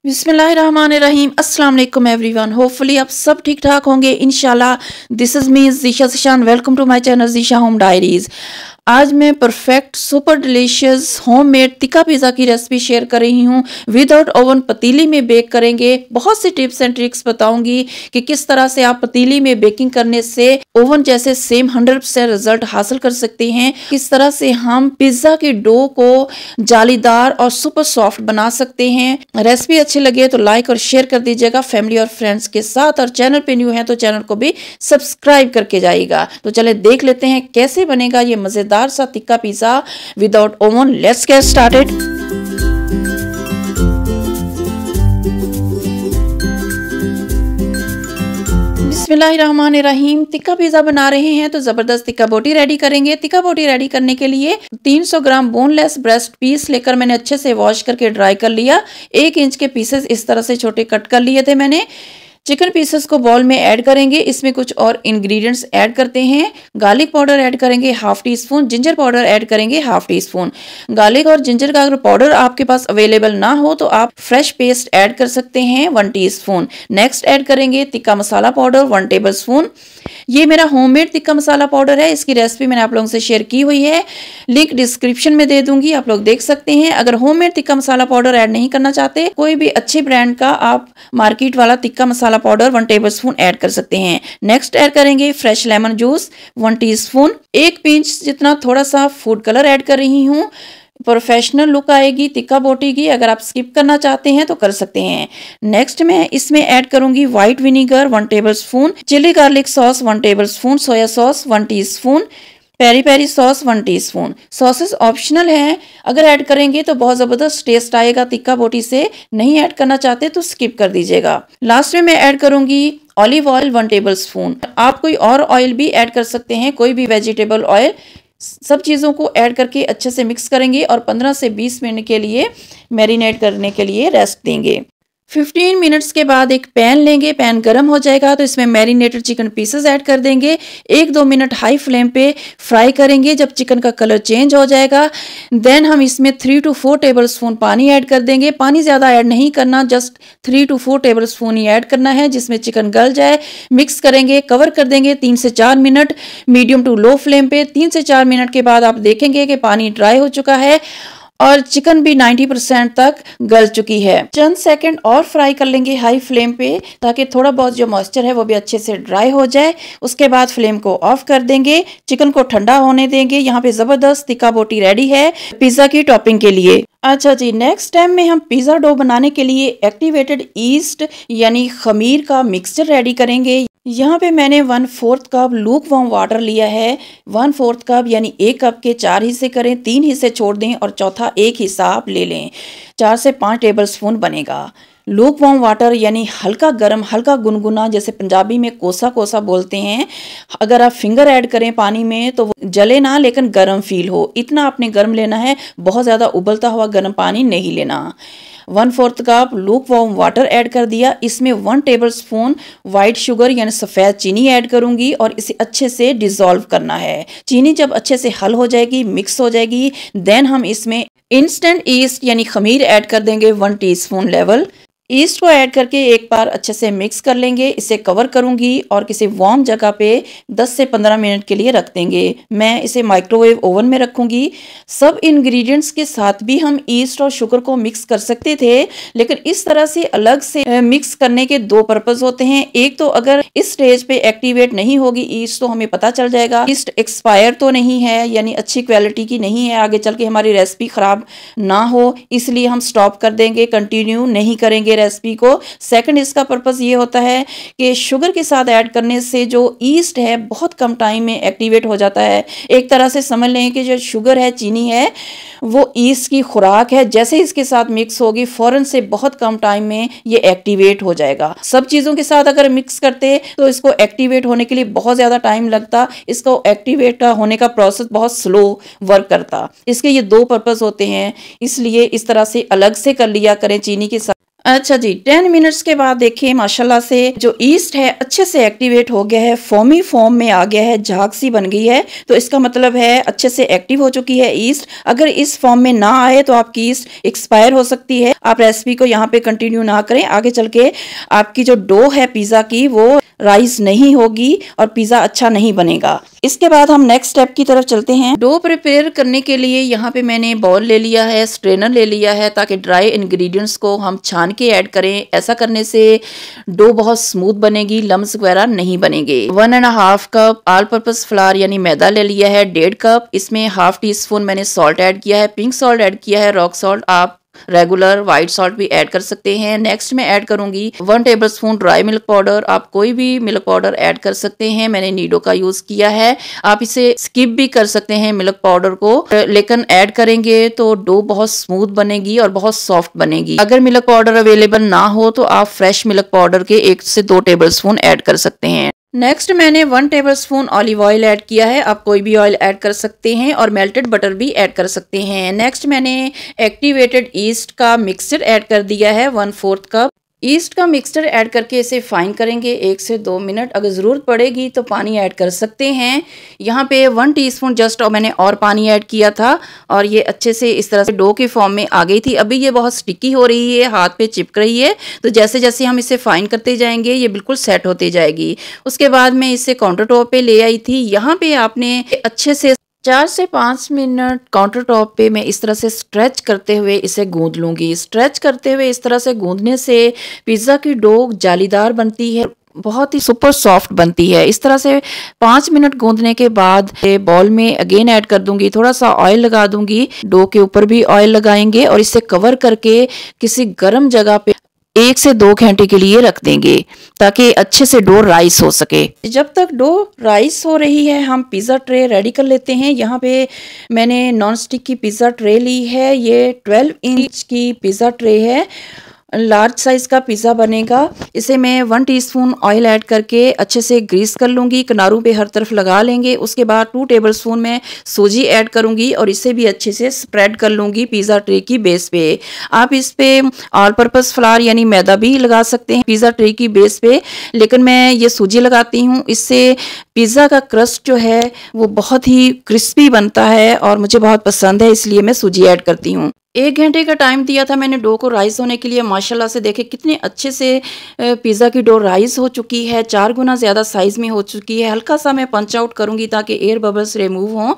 बिस्मिल्लाहिर्रहमानिर्रहीम। अस्सलाम वालेकुम एवरीवन। होपफुली आप सब ठीक ठाक होंगे इंशाल्लाह। This is me Zeesha Zeeshan. Welcome to my channel Zeesha home diaries. आज मैं perfect super delicious homemade tikka pizza की रेसिपी शेयर कर रही हूँ। विदाउट ओवन पतीली में बेक करेंगे। बहुत सी टिप्स एंड ट्रिक्स बताऊंगी कि किस तरह से आप पतीली में बेकिंग करने से ओवन जैसे सेम 100% रिजल्ट हासिल कर सकते हैं। किस तरह से हम पिज़्ज़ा के डो को जालीदार और सुपर सॉफ्ट बना सकते हैं। रेसिपी अच्छी लगे तो लाइक और शेयर कर दीजिएगा फैमिली और फ्रेंड्स के साथ, और चैनल पे न्यू है तो चैनल को भी सब्सक्राइब करके जाइएगा। तो चले देख लेते हैं कैसे बनेगा ये मजेदार सा tikka pizza without oven. Let's get started. बिस्मिल्लाहिर्रहमानिर्रहीम। तिक्का पिज़्ज़ा बना रहे हैं तो जबरदस्त तिक्का बोटी रेडी करेंगे। तिक्का बोटी रेडी करने के लिए 300 ग्राम बोनलेस ब्रेस्ट पीस लेकर मैंने अच्छे से वॉश करके ड्राई कर लिया। 1 इंच के पीसेस इस तरह से छोटे कट कर लिए थे मैंने। चिकन पीसेस को बाउल में ऐड करेंगे। इसमें कुछ और इंग्रेडिएंट्स ऐड करते हैं। गार्लिक पाउडर ऐड करेंगे 1/2 tea spoon. Ginger powder add करेंगे 1/2 टी स्पून। गार्लिक और जिंजर का अगर पाउडर आपके पास अवेलेबल ना हो तो आप फ्रेश पेस्ट ऐड कर सकते हैं 1 टी स्पून। नेक्स्ट ऐड करेंगे तिक्का मसाला पाउडर 1 टेबल स्पून। ये मेरा होममेड तिक्का मसाला पाउडर है। इसकी रेसिपी मैंने आप लोगों से शेयर की हुई है, लिंक डिस्क्रिप्शन में दे दूंगी, आप लोग देख सकते हैं। अगर होममेड तिक्का मसाला पाउडर ऐड नहीं करना चाहते, कोई भी अच्छे ब्रांड का आप मार्केट वाला तिक्का मसाला पाउडर 1 टेबल स्पून ऐड कर सकते हैं। नेक्स्ट ऐड करेंगे fresh lemon juice 1 teaspoon. 1 pinch जितना थोड़ा सा फूड कलर ऐड कर रही हूँ। प्रोफेशनल लुक आएगी तिक्का बोटी की। अगर आप स्किप करना चाहते हैं तो कर सकते हैं। नेक्स्ट मैं इसमें ऐड करूंगी white vinegar 1 tablespoon, chilli garlic sauce 1 tablespoon, soya sauce 1 teaspoon, peri peri sauce 1 teaspoon. Sauces optional हैं, अगर ऐड करेंगे तो बहुत ज़बरदस्त टेस्ट आएगा तिक्का बोटी से। नहीं ऐड करना चाहते तो स्किप कर दीजिएगा। लास्ट में मैं ऐड करूंगी ऑलिव ऑयल 1 टेबल स्पून। आप कोई और ऑयल भी ऐड कर सकते हैं, कोई भी वेजिटेबल ऑयल। सब चीज़ों को ऐड करके अच्छे से मिक्स करेंगे और 15 से 20 मिनट के लिए मैरिनेट करने के लिए रेस्ट देंगे। 15 मिनट्स के बाद एक पैन लेंगे। पैन गर्म हो जाएगा तो इसमें मैरिनेटेड चिकन पीसेस ऐड कर देंगे। 1-2 मिनट हाई फ्लेम पे फ्राई करेंगे। जब चिकन का कलर चेंज हो जाएगा देन हम इसमें 3 to 4 टेबल स्पून पानी ऐड कर देंगे। पानी ज़्यादा ऐड नहीं करना, just 3 to 4 table spoon he add करना है जिसमें चिकन गल जाए। मिक्स करेंगे, कवर कर देंगे 3 से 4 minute medium to low flame पे। 3 से 4 मिनट के बाद आप देखेंगे कि पानी ड्राई हो चुका है और चिकन भी 90% तक गल चुकी है। चंद सेकंड और फ्राई कर लेंगे हाई फ्लेम पे ताकि थोड़ा बहुत जो मॉइस्चर है वो भी अच्छे से ड्राई हो जाए। उसके बाद फ्लेम को ऑफ कर देंगे, चिकन को ठंडा होने देंगे। यहाँ पे जबरदस्त तिक्का बोटी रेडी है पिज्जा की टॉपिंग के लिए। अच्छा जी, नेक्स्ट टाइम में हम पिज्जा डो बनाने के लिए एक्टिवेटेड ईस्ट यानी खमीर का मिक्सचर रेडी करेंगे। यहाँ पे मैंने 1/4 कप लूक वार्म वाटर लिया है। 1/4 कप यानी 1 कप के 4 हिस्से करें, 3 हिस्से छोड़ दें और चौथा 1 हिस्सा आप ले लें। 4 से 5 टेबल स्पून बनेगा। लूक वार्म वाटर यानी हल्का गर्म, हल्का गुनगुना, जैसे पंजाबी में कोसा कोसा बोलते हैं। अगर आप फिंगर ऐड करें पानी में तो जले ना लेकिन गर्म फील हो, इतना आपने गर्म लेना है। बहुत ज़्यादा उबलता हुआ गर्म पानी नहीं लेना। 1/4 cup look warm water add कर दिया। इसमें 1 टेबल स्पून वाइट शुगर यानी सफ़ेद चीनी ऐड करूंगी और इसे अच्छे से डिज़ोल्व करना है। चीनी जब अच्छे से हल हो जाएगी, मिक्स हो जाएगी, देन हम इसमें इंस्टेंट ईस्ट यानी खमीर ऐड कर देंगे 1 टीस्पून लेवल। ईस्ट को ऐड करके एक बार अच्छे से मिक्स कर लेंगे। इसे कवर करूंगी और किसी वार्म जगह पे 10 से 15 मिनट के लिए रख देंगे। मैं इसे माइक्रोवेव ओवन में रखूंगी। सब इंग्रेडिएंट्स के साथ भी हम ईस्ट और शुगर को मिक्स कर सकते थे, लेकिन इस तरह से अलग से मिक्स करने के 2 पर्पस होते हैं। एक तो अगर इस स्टेज पे एक्टिवेट नहीं होगी ईस्ट तो हमें पता चल जाएगा ईस्ट एक्सपायर तो नहीं है, यानी अच्छी क्वालिटी की नहीं है, आगे चल के हमारी रेसिपी खराब ना हो, इसलिए हम स्टॉप कर देंगे, कंटिन्यू नहीं करेंगे रेसिपी को। सेकंड इसका पर्पस ये होता है कि शुगर के साथ ऐड करने से जो ईस्ट है बहुत कम टाइम में एक्टिवेट हो जाता है। एक तरह से समझ लें कि जो शुगर है, चीनी है, वो ईस्ट की खुराक है। जैसे इसके साथ मिक्स होगी फौरन से बहुत कम टाइम में ये एक्टिवेट हो जाएगा। सब चीज़ों के साथ अगर मिक्स करते तो इसको एक्टिवेट होने के लिए बहुत ज़्यादा टाइम लगता। इसको एक्टिवेट होने का प्रोसेस बहुत स्लो वर्क करता। इसके ये 2 पर्पस होते हैं, इसलिए इस तरह से अलग से कर लिया करें चीनी के साथ। अच्छा जी, 10 मिनट्स के बाद देखिए माशाल्लाह से जो ईस्ट है अच्छे से एक्टिवेट हो गया है, फोमी फॉर्म में आ गया है, झाग सी बन गई है। तो इसका मतलब है अच्छे से एक्टिव हो चुकी है ईस्ट। अगर इस फॉर्म में ना आए तो आपकी ईस्ट एक्सपायर हो सकती है। आप रेसिपी को यहाँ पे कंटिन्यू ना करें, आगे चल के आपकी जो डो है पिज़्ज़ा की वो राइस नहीं होगी और पिज़्ज़ा अच्छा नहीं बनेगा। इसके बाद हम नेक्स्ट स्टेप की तरफ चलते हैं। डो प्रिपेयर करने के लिए यहाँ पे मैंने बाउल ले लिया है, स्ट्रेनर ले लिया है, ताकि ड्राई इंग्रेडिएंट्स को हम छान के ऐड करें। ऐसा करने से डो बहुत स्मूथ बनेगी, लम्स वगैरह नहीं बनेंगे। 1.5 कप ऑल पर्पस फ्लावर यानी मैदा ले लिया है, 1.5 कप। इसमें ½ टीस्पून मैंने सॉल्ट ऐड किया है, पिंक सॉल्ट ऐड किया है, रॉक सॉल्ट। आप रेगुलर व्हाइट सॉल्ट भी ऐड कर सकते हैं। नेक्स्ट मैं ऐड करूंगी 1 टेबलस्पून ड्राई मिल्क पाउडर। आप कोई भी मिल्क पाउडर ऐड कर सकते हैं, मैंने नीडो का यूज किया है। आप इसे स्किप भी कर सकते हैं मिल्क पाउडर को, लेकिन ऐड करेंगे तो डो बहुत स्मूथ बनेगी और बहुत सॉफ्ट बनेगी। अगर मिल्क पाउडर अवेलेबल ना हो तो आप फ्रेश मिल्क पाउडर के 1 से 2 टेबलस्पून ऐड कर सकते हैं। नेक्स्ट मैंने 1 टेबलस्पून ऑलिव ऑयल ऐड किया है, आप कोई भी ऑयल ऐड कर सकते हैं और मेल्टेड बटर भी ऐड कर सकते हैं। नेक्स्ट मैंने एक्टिवेटेड ईस्ट का मिक्सचर ऐड कर दिया है 1/4 कप। ईस्ट का मिक्सचर ऐड करके इसे फाइन करेंगे 1 से 2 मिनट। अगर ज़रूरत पड़ेगी तो पानी ऐड कर सकते हैं। यहाँ पे 1 टीस्पून जस्ट और मैंने और पानी ऐड किया था और ये अच्छे से इस तरह से डो के फॉर्म में आ गई थी। अभी ये बहुत स्टिकी हो रही है, हाथ पे चिपक रही है, तो जैसे जैसे हम इसे फाइन करते जाएंगे ये बिल्कुल सेट होती जाएगी। उसके बाद मैं इसे काउंटर टॉप पे ले आई थी। यहाँ पे आपने अच्छे से 4 से 5 मिनट काउंटर टॉप पे मैं इस तरह से स्ट्रेच करते हुए इसे गूंद लूँगी। स्ट्रेच करते हुए इस तरह से गूंदने से पिज़्ज़ा की डो जालीदार बनती है, बहुत ही सुपर सॉफ्ट बनती है। इस तरह से 5 मिनट गूंदने के बाद बॉल में अगेन ऐड कर दूंगी, थोड़ा सा ऑयल लगा दूंगी। डो के ऊपर भी ऑयल लगाएंगे और इसे कवर करके किसी गर्म जगह पे 1 से 2 घंटे के लिए रख देंगे ताकि अच्छे से डो राइस हो सके। जब तक डो राइस हो रही है हम पिज़्ज़ा ट्रे रेडी कर लेते हैं। यहाँ पे मैंने नॉन स्टिक की पिज़्ज़ा ट्रे ली है, ये 12 इंच की पिज़्ज़ा ट्रे है, लार्ज साइज का पिज़्ज़ा बनेगा। इसे मैं 1 टीस्पून ऑयल ऐड करके अच्छे से ग्रीस कर लूँगी, किनारों पे हर तरफ लगा लेंगे। उसके बाद 2 टेबलस्पून मैं सूजी ऐड करूँगी और इसे भी अच्छे से स्प्रेड कर लूँगी पिज़्ज़ा ट्रे की बेस पे। आप इस पे ऑल पर्पस फ्लावर यानी मैदा भी लगा सकते हैं पिज़्ज़ा ट्रे की बेस पे, लेकिन मैं ये सूजी लगाती हूँ। इससे पिज़्ज़ा का क्रस्ट जो है वो बहुत ही क्रिस्पी बनता है और मुझे बहुत पसंद है, इसलिए मैं सूजी ऐड करती हूँ। 1 घंटे का टाइम दिया था मैंने डो को राइस होने के लिए। माशाल्लाह से देखे कितने अच्छे से पिज़्ज़ा की डो राइस हो चुकी है, 4 गुना ज़्यादा साइज़ में हो चुकी है। हल्का सा मैं पंच आउट करूँगी ताकि एयर बबल्स रिमूव हों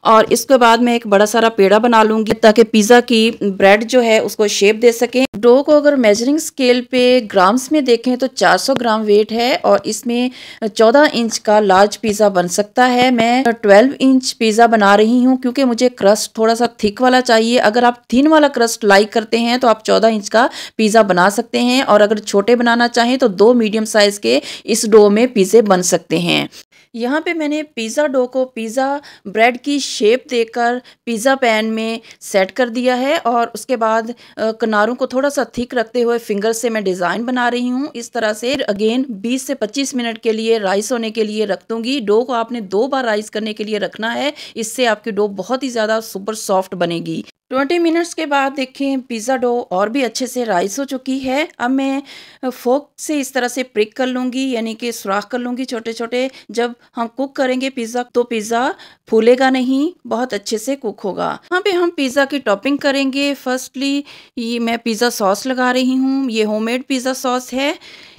और इसके बाद मैं एक बड़ा सारा पेड़ा बना लूँगी ताकि पिज़्ज़ा की ब्रेड जो है उसको शेप दे सकें। डो को अगर मेजरिंग स्केल पे ग्राम्स में देखें तो 400 ग्राम वेट है और इसमें 14 इंच का लार्ज पिज़्ज़ा बन सकता है। मैं 12 इंच पिज़्ज़ा बना रही हूँ क्योंकि मुझे क्रस्ट थोड़ा सा थिक वाला चाहिए। अगर आप थिन वाला क्रस्ट लाइक करते हैं तो आप 14 इंच का पिज़्ज़ा बना सकते हैं और अगर छोटे बनाना चाहें तो 2 मीडियम साइज के इस डो में पिज़्ज़े बन सकते हैं। यहाँ पे मैंने पिज़्ज़ा डो को पिज़्ज़ा ब्रेड की शेप देकर पिज़्ज़ा पैन में सेट कर दिया है और उसके बाद किनारों को थोड़ा सा थिक रखते हुए फिंगर से मैं डिज़ाइन बना रही हूँ। इस तरह से अगेन 20 से 25 मिनट के लिए राइस होने के लिए रख दूँगी। डो को आपने 2 बार राइस करने के लिए रखना है, इससे आपकी डो बहुत ही ज़्यादा सुपर सॉफ्ट बनेगी। 20 मिनट्स के बाद देखें पिज़्ज़ा डो और भी अच्छे से राइस हो चुकी है। अब मैं फोक से इस तरह से प्रिक कर लूँगी, यानी कि सुराख कर लूँगी छोटे छोटे। जब हम कुक करेंगे पिज़्ज़ा तो पिज़्ज़ा फूलेगा नहीं, बहुत अच्छे से कुक होगा। यहाँ पे हम पिज़्ज़ा की टॉपिंग करेंगे। फर्स्टली ये मैं पिज़्ज़ा सॉस लगा रही हूँ, ये होममेड पिज़्ज़ा सॉस है।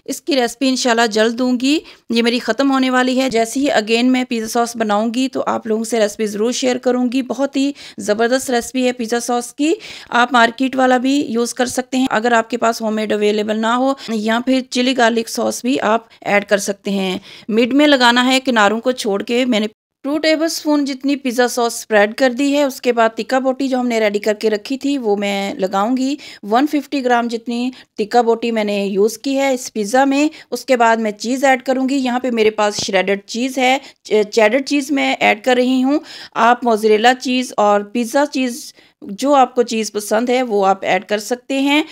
इसकी रेसिपी इंशाल्लाह जल्द दूंगी, ये मेरी ख़त्म होने वाली है। जैसे ही अगेन मैं पिज़्ज़ा सॉस बनाऊंगी तो आप लोगों से रेसिपी ज़रूर शेयर करूंगी। बहुत ही ज़बरदस्त रेसिपी है पिज़्ज़ा सॉस की, आप मार्केट वाला भी यूज़ कर सकते हैं अगर आपके पास होममेड अवेलेबल ना हो, या फिर चिली गार्लिक सॉस भी आप ऐड कर सकते हैं। मिड में लगाना है, किनारों को छोड़ के। मैंने 2 टेबलस्पून जितनी पिज़्ज़ा सॉस स्प्रेड कर दी है। उसके बाद टिक्का बोटी जो हमने रेडी करके रखी थी वो मैं लगाऊंगी। 150 ग्राम जितनी टिक्का बोटी मैंने यूज़ की है इस पिज़्ज़ा में। उसके बाद मैं चीज़ ऐड करूंगी। यहाँ पे मेरे पास श्रेडेड चीज़ है, चेडर चीज़ मैं ऐड कर रही हूँ। आप मोज़रेला चीज़ और पिज़्ज़ा चीज़ जो आपको चीज़ पसंद है वो आप ऐड कर सकते हैं।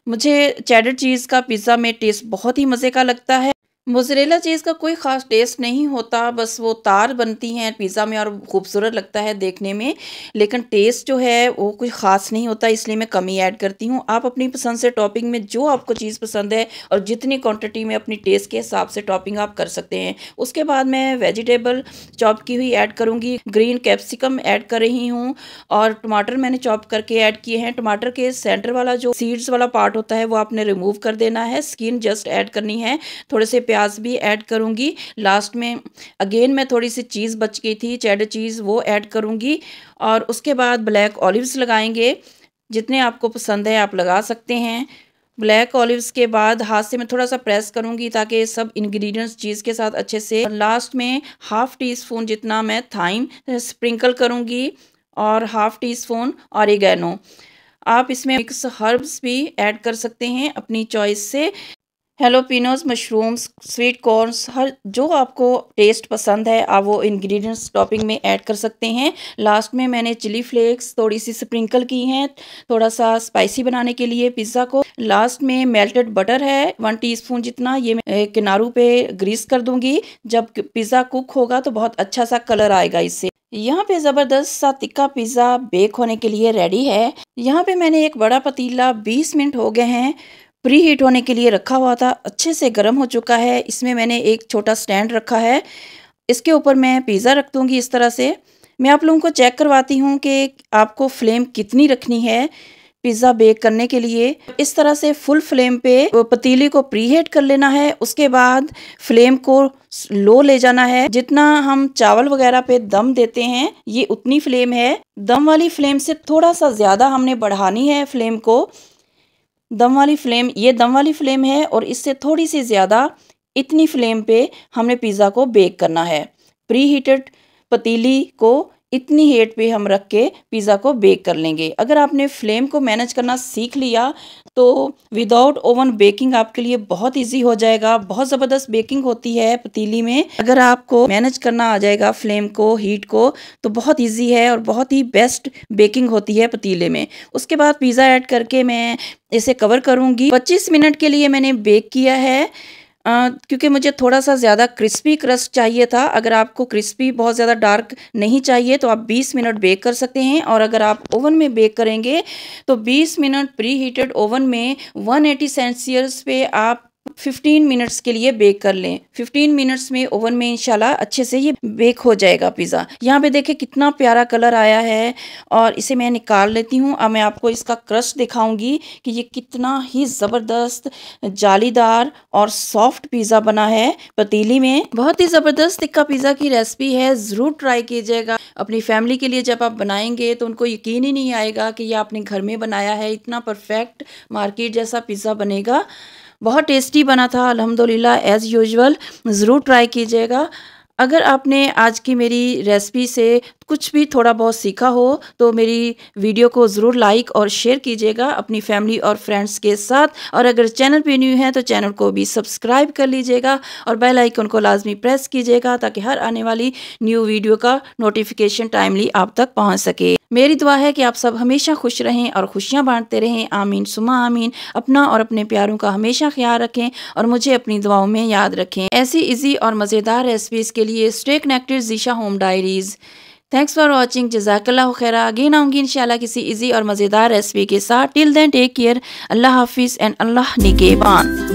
मुझे चेडर चीज़ का पिज़्ज़ा में टेस्ट बहुत ही मज़े का लगता है। मोज़रेला चीज़ का कोई ख़ास टेस्ट नहीं होता, बस वो तार बनती हैं पिज़्ज़ा में और खूबसूरत लगता है देखने में, लेकिन टेस्ट जो है वो कुछ ख़ास नहीं होता, इसलिए मैं कम ही ऐड करती हूँ। आप अपनी पसंद से टॉपिंग में जो आपको चीज़ पसंद है और जितनी क्वांटिटी में अपनी टेस्ट के हिसाब से टॉपिंग आप कर सकते हैं। उसके बाद मैं वेजिटेबल चॉप की हुई ऐड करूँगी, ग्रीन कैप्सिकम ऐड कर रही हूँ और टमाटर मैंने चॉप करके ऐड किए हैं। टमाटर के सेंटर वाला जो सीड्स वाला पार्ट होता है वो आपने रिमूव कर देना है, स्किन जस्ट ऐड करनी है। थोड़े से प्याज भी ऐड करूँगी। लास्ट में अगेन मैं थोड़ी सी चीज़ बच गई थी, चेडर चीज़, वो ऐड करूँगी और उसके बाद ब्लैक ऑलिव्स लगाएंगे। जितने आपको पसंद है आप लगा सकते हैं। ब्लैक ऑलिव्स के बाद हाथ से मैं थोड़ा सा प्रेस करूँगी ताकि सब इंग्रेडिएंट्स चीज़ के साथ अच्छे से। लास्ट में हाफ़ टी स्पून जितना मैं थाइम स्प्रिंकल करूँगी और हाफ़ टी स्पून ऑरिगेनो। आप इसमें मिक्स हर्ब्स भी ऐड कर सकते हैं अपनी चॉइस से। हैलोपिनोस, मशरूम्स, स्वीट कॉर्न्स, हर जो आपको टेस्ट पसंद है आप वो इंग्रेडिएंट्स टॉपिंग में ऐड कर सकते हैं। लास्ट में मैंने चिली फ्लेक्स थोड़ी सी स्प्रिंकल की हैं, थोड़ा सा स्पाइसी बनाने के लिए पिज़्ज़ा को। लास्ट में मेल्टेड बटर है 1 टीस्पून जितना, ये मैं किनारों पे ग्रीस कर दूंगी। जब पिज़्ज़ा कुक होगा तो बहुत अच्छा सा कलर आएगा इससे। यहाँ पे ज़बरदस्त सा तिक्का पिज़्ज़ा बेक होने के लिए रेडी है। यहाँ पे मैंने एक बड़ा पतीला 20 मिनट हो गए हैं प्री हीट होने के लिए रखा हुआ था, अच्छे से गर्म हो चुका है। इसमें मैंने एक छोटा स्टैंड रखा है, इसके ऊपर मैं पिज़्ज़ा रख दूँगी इस तरह से। मैं आप लोगों को चेक करवाती हूँ कि आपको फ्लेम कितनी रखनी है पिज़्ज़ा बेक करने के लिए। इस तरह से फुल फ्लेम पे पतीली को प्री हीट कर लेना है, उसके बाद फ्लेम को लो ले जाना है। जितना हम चावल वगैरह पे दम देते हैं ये उतनी फ्लेम है। दम वाली फ्लेम से थोड़ा सा ज़्यादा हमने बढ़ानी है फ्लेम को। दम वाली फ्लेम है और इससे थोड़ी सी ज़्यादा इतनी फ्लेम पे हमने पिज़्ज़ा को बेक करना है। प्री हीटेड पतीली को इतनी हीट पे हम रख के पिज़्ज़ा को बेक कर लेंगे। अगर आपने फ्लेम को मैनेज करना सीख लिया तो विदाउट ओवन बेकिंग आपके लिए बहुत इजी हो जाएगा। बहुत ज़बरदस्त बेकिंग होती है पतीली में। अगर आपको मैनेज करना आ जाएगा फ्लेम को, हीट को, तो बहुत इजी है और बहुत ही बेस्ट बेकिंग होती है पतीले में। उसके बाद पिज़्ज़ा ऐड करके मैं इसे कवर करूँगी। 25 मिनट के लिए मैंने बेक किया है क्योंकि मुझे थोड़ा सा ज़्यादा क्रिस्पी क्रस्ट चाहिए था। अगर आपको क्रिस्पी बहुत ज़्यादा डार्क नहीं चाहिए तो आप 20 मिनट बेक कर सकते हैं, और अगर आप ओवन में बेक करेंगे तो 20 मिनट प्री हीटेड ओवन में 180 सेल्सियस पे आप 15 मिनट्स के लिए बेक कर लें। 15 मिनट्स में ओवन में इंशाल्लाह अच्छे से ये बेक हो जाएगा पिज़्ज़ा। यहाँ पे देखें कितना प्यारा कलर आया है और इसे मैं निकाल लेती हूँ। अब मैं आपको इसका क्रस्ट दिखाऊंगी कि ये कितना ही ज़बरदस्त जालीदार और सॉफ्ट पिज़्ज़ा बना है पतीली में। बहुत ही ज़बरदस्त तिक्का पिज़्ज़ा की रेसिपी है, ज़रूर ट्राई कीजिएगा। अपनी फैमिली के लिए जब आप बनाएंगे तो उनको यकीन ही नहीं आएगा कि ये आपने घर में बनाया है। इतना परफेक्ट मार्केट जैसा पिज़्ज़ा बनेगा। बहुत टेस्टी बना था अल्हम्दुलिल्लाह, एज़ यूजुअल। ज़रूर ट्राई कीजिएगा। अगर आपने आज की मेरी रेसिपी से कुछ भी थोड़ा बहुत सीखा हो तो मेरी वीडियो को ज़रूर लाइक और शेयर कीजिएगा अपनी फैमिली और फ्रेंड्स के साथ। और अगर चैनल पे न्यू है तो चैनल को भी सब्सक्राइब कर लीजिएगा और बेल आइकन को लाजमी प्रेस कीजिएगा ताकि हर आने वाली न्यू वीडियो का नोटिफिकेशन टाइमली आप तक पहुंच सके। मेरी दुआ है कि आप सब हमेशा खुश रहें और खुशियां बांटते रहें। आमीन सुमा आमीन। अपना और अपने प्यारों का हमेशा ख्याल रखें और मुझे अपनी दुआओं में याद रखें। ऐसी इजी और मज़ेदार रेसिपीज़ के लिए stay connected Zeesha home diaries. Thanks for watching. जज़ाकल्लाहु खैरा। अगेन आऊँगी इंशाल्लाह किसी इजी और मज़ेदार रेसिपी के साथ। Till then take care. अल्लाह हाफिज़ एंड अल्लाह निगहबान।